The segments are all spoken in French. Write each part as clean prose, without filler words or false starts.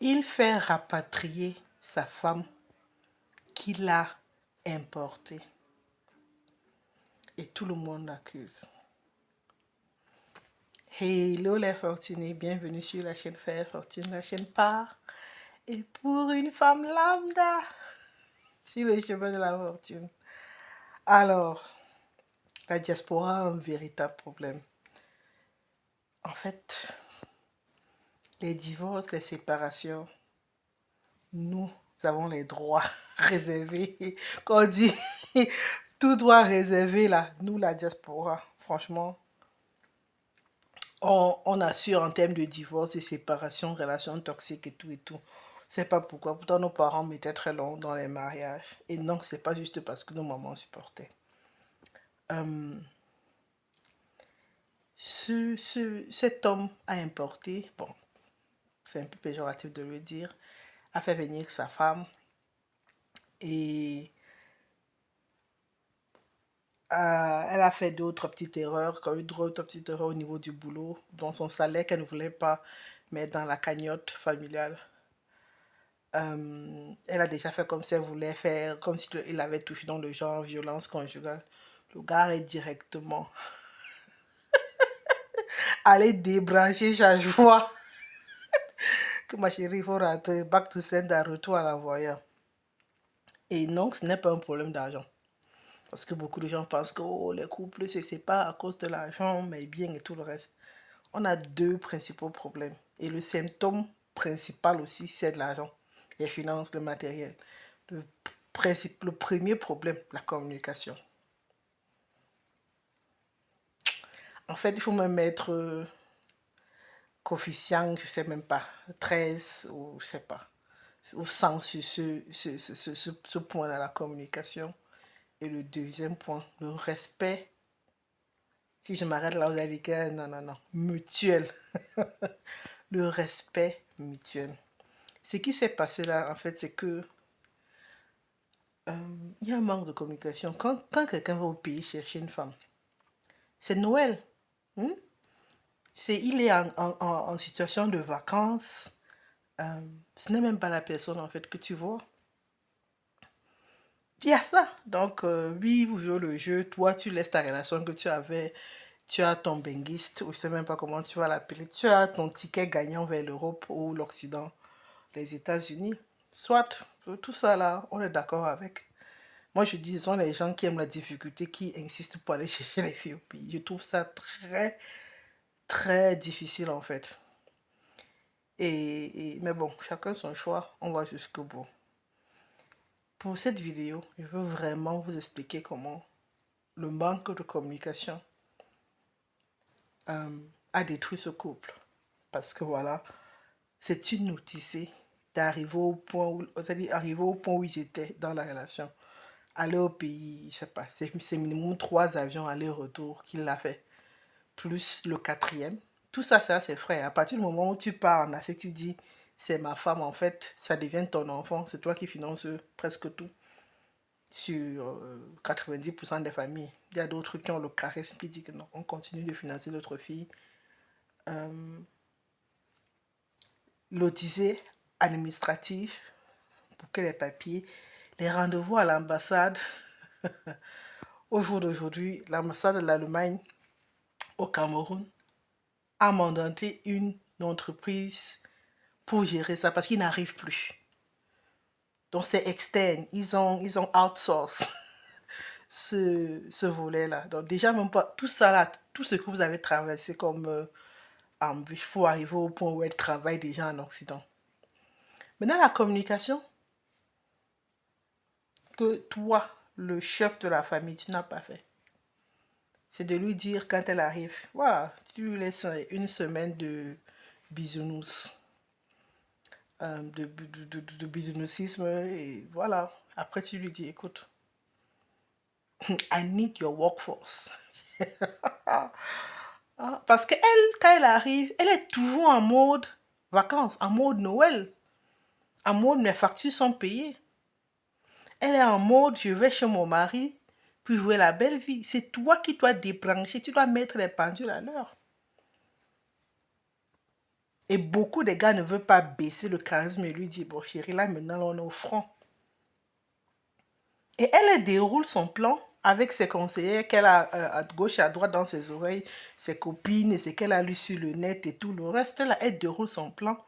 Il fait rapatrier sa femme qu'il a importée. Et tout le monde l'accuse. Hello les fortunés, bienvenue sur la chaîne Faire Fortune, la chaîne par et pour une femme lambda sur le chemin de la fortune. Alors, la diaspora a un véritable problème. En fait, les divorces, les séparations, nous avons les droits réservés. Quand on dit tout droit réservé là, nous la diaspora, franchement, on assure en termes de divorce et séparation, relations toxiques et tout et tout. C'est pas pourquoi. Pourtant, nos parents mettaient très long dans les mariages. Et non, c'est pas juste parce que nos mamans supportaient. Cet homme a importé, bon, c'est un peu péjoratif de le dire, a fait venir sa femme et elle a fait d'autres petites erreurs, d'autres petites erreurs au niveau du boulot, dans son salaire qu'elle ne voulait pas mettre dans la cagnotte familiale. Elle a déjà fait comme si elle voulait faire, comme s'il avait touché dans le genre violence conjugale. Le gars est directement allé débrancher chaque fois que ma chérie, il faut rentrer, back to sender, retour à l'envoyeur. Et non, ce n'est pas un problème d'argent. Parce que beaucoup de gens pensent que oh, les couples se séparent à cause de l'argent, mais bien et tout le reste. On a deux principaux problèmes. Et le symptôme principal aussi, c'est de l'argent. Les finances, le matériel. Le premier problème, la communication. En fait, il faut même mettre coefficient, je sais même pas, 13 ou je sais pas, au sens sur ce point-là, la communication. Et le deuxième point, le respect. Si je m'arrête là, vous allez dire non, non, non, mutuel. Le respect mutuel. Ce qui s'est passé là, en fait, c'est que il y a un manque de communication. Quand quelqu'un va au pays chercher une femme, c'est Noël. Hmm? Il est en situation de vacances. Ce n'est même pas la personne en fait que tu vois. Il y a ça. Donc, oui, vous jouez le jeu. Toi, tu laisses ta relation que tu avais. Tu as ton benguiste, ou je ne sais même pas comment tu vas l'appeler. Tu as ton ticket gagnant vers l'Europe ou l'Occident, les États-Unis. Soit, tout ça là, on est d'accord avec. Moi, je dis, ce sont les gens qui aiment la difficulté, qui insistent pour aller chercher les filles au pays. Je trouve ça très, très difficile en fait. Mais bon, chacun son choix, on va jusqu'au bout. Pour cette vidéo, je veux vraiment vous expliquer comment le manque de communication a détruit ce couple. Parce que voilà, c'est une noticée d'arriver au point où, c'est-à-dire arriver au point où ils étaient dans la relation. Aller au pays, je sais pas, c'est minimum 3 avions aller-retour qu'il a fait. Plus le 4e. Tout ça, c'est ses frères. À partir du moment où tu pars en Afrique, tu dis, c'est ma femme, en fait, ça devient ton enfant. C'est toi qui finances presque tout. Sur 90% des familles. Il y a d'autres qui ont le charisme qui dit que non, on continue de financer notre fille. Lotisé administratif pour que les papiers, les rendez-vous à l'ambassade. Au jour d'aujourd'hui, l'ambassade de l'Allemagne au Cameroun a mandaté une entreprise pour gérer ça parce qu'ils n'arrivent plus. Donc c'est externe, ils ont outsource ce volet-là. Donc déjà même pas tout ça là, tout ce que vous avez traversé comme embûche pour arriver au point où elle travaille déjà en Occident. Maintenant la communication que toi, le chef de la famille, tu n'as pas fait. C'est de lui dire quand elle arrive, voilà, tu lui laisses une semaine de bisounours. De businessisme et voilà. Après, tu lui dis, écoute, I need your workforce. Parce qu'elle, quand elle arrive, elle est toujours en mode vacances, en mode Noël, en mode mes factures sont payées. Elle est en mode je vais chez mon mari, puis jouer la belle vie. C'est toi qui dois débrancher, tu dois mettre les pendules à l'heure. Et beaucoup de gars ne veulent pas baisser le charisme et lui dire, bon chérie, là maintenant on est au front. Et elle déroule son plan avec ses conseillers qu'elle a à gauche et à droite dans ses oreilles, ses copines, et ce qu'elle a lu sur le net et tout le reste. Là, elle déroule son plan.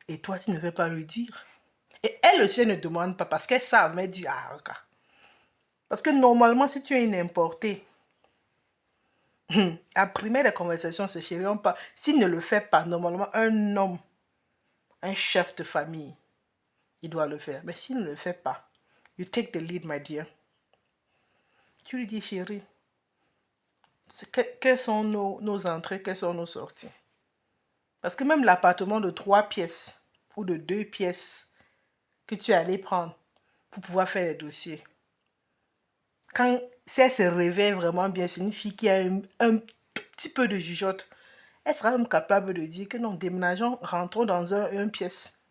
Et toi, tu ne veux pas lui dire. Et elle aussi, elle ne demande pas parce qu'elle savent, mais elle dit, ah, ok. Parce que normalement, si tu es une importée, après les conversations, c'est chérie, on parle. S'il ne le fait pas, normalement, un homme, un chef de famille, il doit le faire. Mais s'il ne le fait pas, you take the lead, my dear. Tu lui dis, chérie, quelles sont nos entrées, quelles sont nos sorties. Parce que même l'appartement de 3 pièces ou de 2 pièces que tu es allé prendre pour pouvoir faire les dossiers, quand si elle se réveille vraiment bien, c'est une fille qui a un tout petit peu de jugeote, elle sera même capable de dire que non, déménageons, rentrons dans un pièce.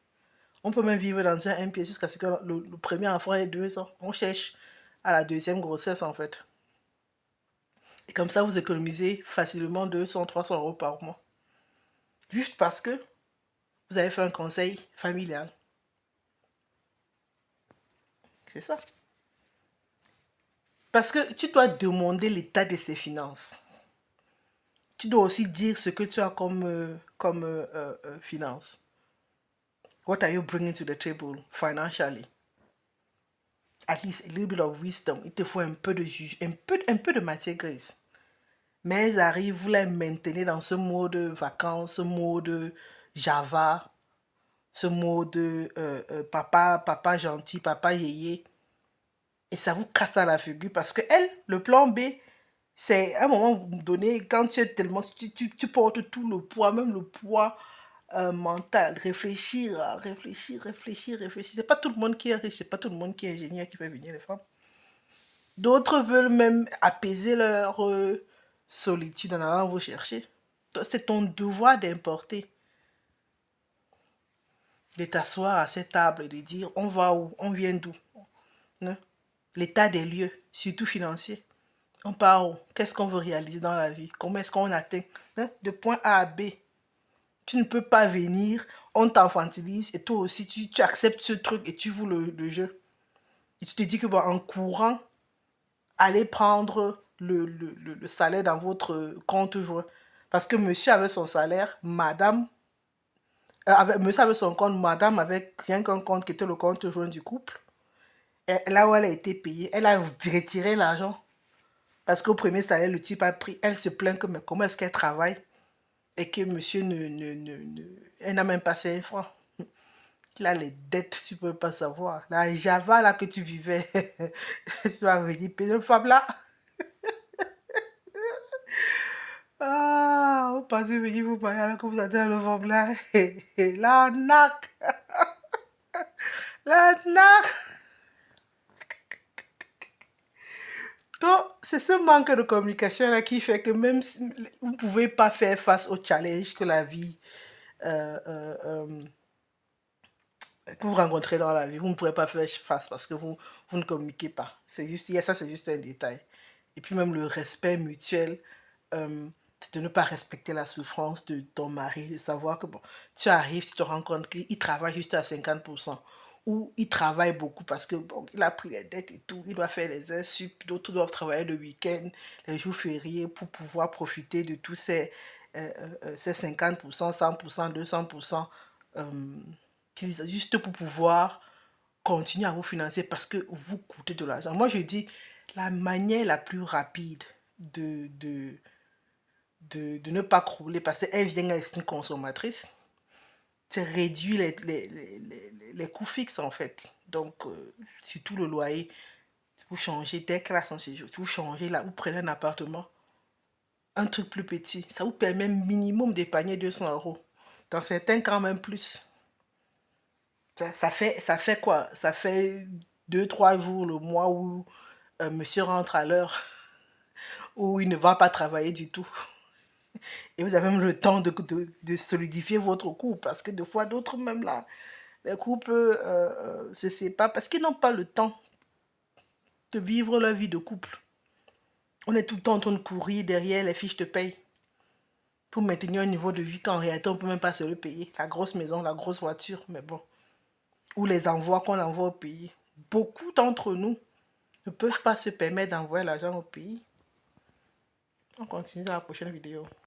On peut même vivre dans un pièce jusqu'à ce que le premier enfant ait 2 ans. On cherche à la deuxième grossesse en fait. Et comme ça, vous économisez facilement 200, 300 euros par mois. Juste parce que vous avez fait un conseil familial. C'est ça. Parce que tu dois demander l'état de ses finances. Tu dois aussi dire ce que tu as comme finance. What are you bringing to the table financially? At least a little bit of wisdom. Il te faut un peu de juge, un peu de matière grise. Mais elles arrivent, vous les maintenez dans ce mode vacances, ce mode Java, ce mode papa gentil, papa yéyé. Et ça vous casse à la figure parce que elle, le plan B, c'est à un moment donné, quand tu es tellement, tu portes tout le poids, même le poids mental, réfléchir, réfléchir. C'est pas tout le monde qui est riche, c'est pas tout le monde qui est ingénieur qui fait venir les femmes. D'autres veulent même apaiser leur solitude en allant vous chercher. C'est ton devoir d'importer, de t'asseoir à cette table et de dire on va où, on vient d'où, hein? L'état des lieux, surtout financier. On part où? Qu'est-ce qu'on veut réaliser dans la vie? Comment est-ce qu'on atteint, hein, de point A à B? Tu ne peux pas venir, on t'infantilise et toi aussi tu acceptes ce truc et tu joues le jeu. Et tu te dis que bon, en courant, allez prendre le salaire dans votre compte joint. Parce que monsieur avait son salaire, madame, monsieur avait son compte, madame avait rien qu'un compte qui était le compte joint du couple. Et là où elle a été payée, elle a retiré l'argent. Parce qu'au premier salaire, le type a pris. Elle se plaint que mais comment est-ce qu'elle travaille et que monsieur elle n'a même pas 5 francs. Là, les dettes, tu ne peux pas savoir. La Java, là, que tu vivais, tu vas venir payer le femme, là. Ah, vous pensez venir vous payer alors que vous êtes dans le femme, là. L'arnaque. L'arnaque. Donc, c'est ce manque de communication là qui fait que même si vous ne pouvez pas faire face au challenge que la vie que vous rencontrez dans la vie, vous ne pourrez pas faire face parce que vous ne communiquez pas. C'est juste, ça c'est juste un détail. Et puis même le respect mutuel, c'est de ne pas respecter la souffrance de ton mari, de savoir que bon, tu arrives, tu te rends compte qu'il travaille juste à 50%, ou il travaille beaucoup parce que bon, il a pris les dettes et tout, il doit faire les heures sup, d'autres doivent travailler le week-end, les jours fériés pour pouvoir profiter de tous ces 50%, 100%, 200%, juste pour pouvoir continuer à vous financer parce que vous coûtez de l'argent. Moi, je dis, la manière la plus rapide de ne pas crouler parce qu'elle vient être une consommatrice, c'est réduire les coûts fixes en fait. Donc, surtout le loyer, vous changez dès que la séjour, vous changez là, vous prenez un appartement, un truc plus petit, ça vous permet minimum d'épargner 200 euros. Dans certains cas, même plus. Ça fait quoi? Ça fait 2, 3 jours le mois où monsieur rentre à l'heure, où il ne va pas travailler du tout. Et vous avez même le temps de solidifier votre couple. Parce que des fois, d'autres même là, les couples se séparent parce qu'ils n'ont pas le temps de vivre leur vie de couple. On est tout le temps en train de courir derrière les fiches de paye. pour maintenir un niveau de vie qu'en réalité, on ne peut même pas se le payer. La grosse maison, la grosse voiture, mais bon. Ou les envois qu'on envoie au pays. Beaucoup d'entre nous ne peuvent pas se permettre d'envoyer l'argent au pays. On continue dans la prochaine vidéo.